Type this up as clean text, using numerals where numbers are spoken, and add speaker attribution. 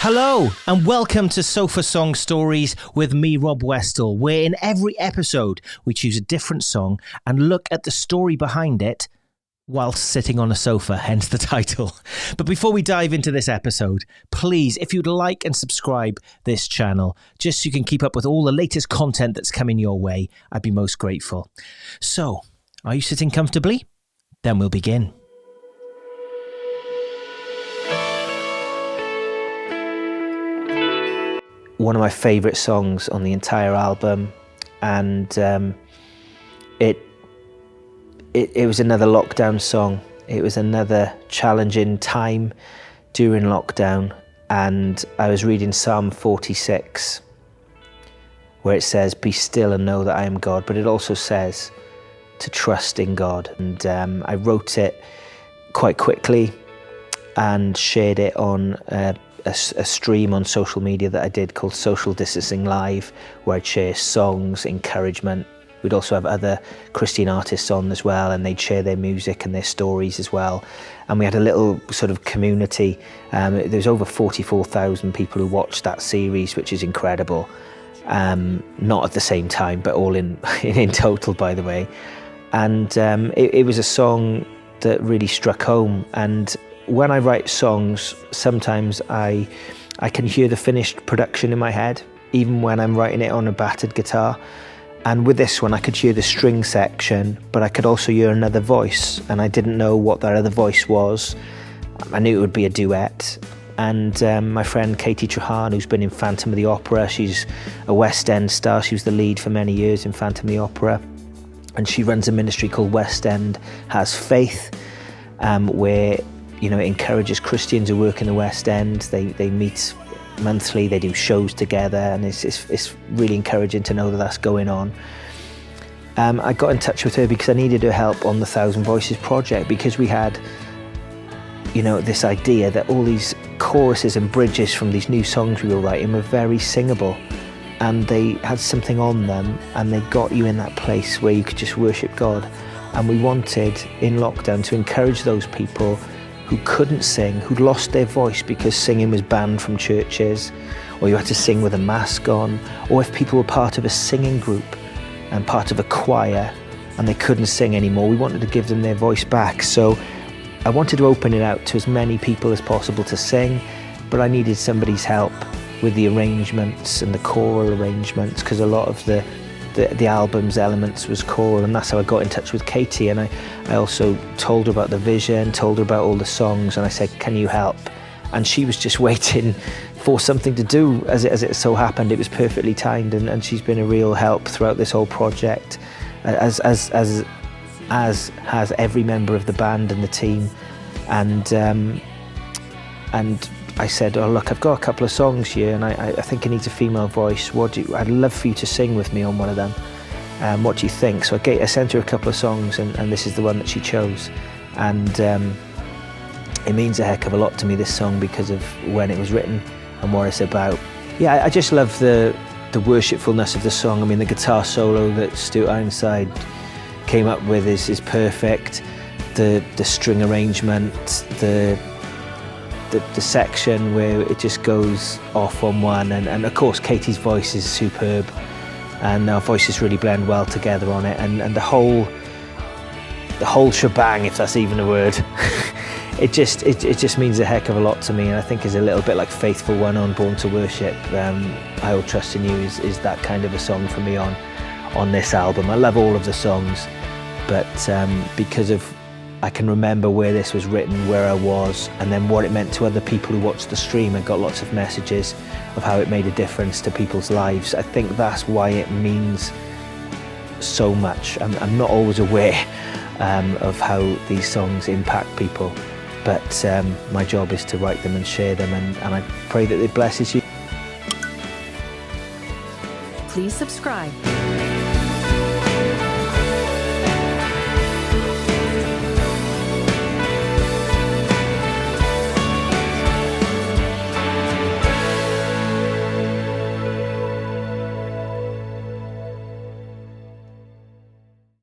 Speaker 1: Hello and welcome to Sofa Song Stories with me, Rob Westall, where in every episode we choose a different song and look at the story behind it whilst sitting on a sofa, hence the title. But before we dive into this episode, please, if you'd like and subscribe this channel, just so you can keep up with all the latest content that's coming your way, I'd be most grateful. So, are you sitting comfortably? Then we'll begin. One of my favourite songs on the entire album, and it was another lockdown song. It was another challenging time during lockdown, and I was reading Psalm 46 where it says, "Be still and know that I am God," but it also says to trust in God. And I wrote it quite quickly and shared it on a stream on social media that I did called Social Distancing Live, where I'd share songs, encouragement. We'd also have other Christian artists on as well, and they'd share their music and their stories as well. And we had a little sort of community. There was over 44,000 people who watched that series, which is incredible. Not at the same time, but all in total, by the way. And it was a song that really struck home. And when I write songs, sometimes I can hear the finished production in my head, even when I'm writing it on a battered guitar. And with this one, I could hear the string section, but I could also hear another voice, and I didn't know what that other voice was. I knew it would be a duet. And my friend Katy Treharne, who's been in Phantom of the Opera, she's a West End star. She was the lead for many years in Phantom of the Opera. And she runs a ministry called West End Has Faith, where it encourages Christians who work in the West End. They meet monthly, they do shows together, and it's really encouraging to know that that's going on. I got in touch with her because I needed her help on the Thousand Voices project, because we had this idea that all these choruses and bridges from these new songs we were writing were very singable, and they had something on them, and they got you in that place where you could just worship God. And we wanted in lockdown to encourage those people who couldn't sing, who'd lost their voice because singing was banned from churches, or you had to sing with a mask on, or if people were part of a singing group and part of a choir and they couldn't sing anymore, we wanted to give them their voice back. So I wanted to open it out to as many people as possible to sing, but I needed somebody's help with the arrangements and the choral arrangements, because a lot of the album's elements was choral, and that's how I got in touch with Katy. And I also told her about the vision, told her about all the songs, and I said, "Can you help?" And she was just waiting for something to do. As it so happened, it was perfectly timed, and she's been a real help throughout this whole project, as has every member of the band and the team. And I said, "Oh look, I've got a couple of songs here, and I think I need a female voice. I'd love for you to sing with me on one of them. What do you think?" So I sent her a couple of songs, and this is the one that she chose. And it means a heck of a lot to me, this song, because of when it was written and what it's about. Yeah, I just love the worshipfulness of the song. I mean, the guitar solo that Stuart Ironside came up with is perfect. The string arrangement, the section where it just goes off on one, and of course Katy's voice is superb, and our voices really blend well together on it, and the whole shebang, if that's even a word, it just means a heck of a lot to me, and I think is a little bit like Faithful One on Born to Worship. I Will Trust in You is that kind of a song for me on this album. I love all of the songs, but because of I can remember where this was written, where I was, and then what it meant to other people who watched the stream. I got lots of messages of how it made a difference to people's lives. I think that's why it means so much. I'm not always aware of how these songs impact people, but my job is to write them and share them, and I pray that it blesses you.
Speaker 2: Please subscribe.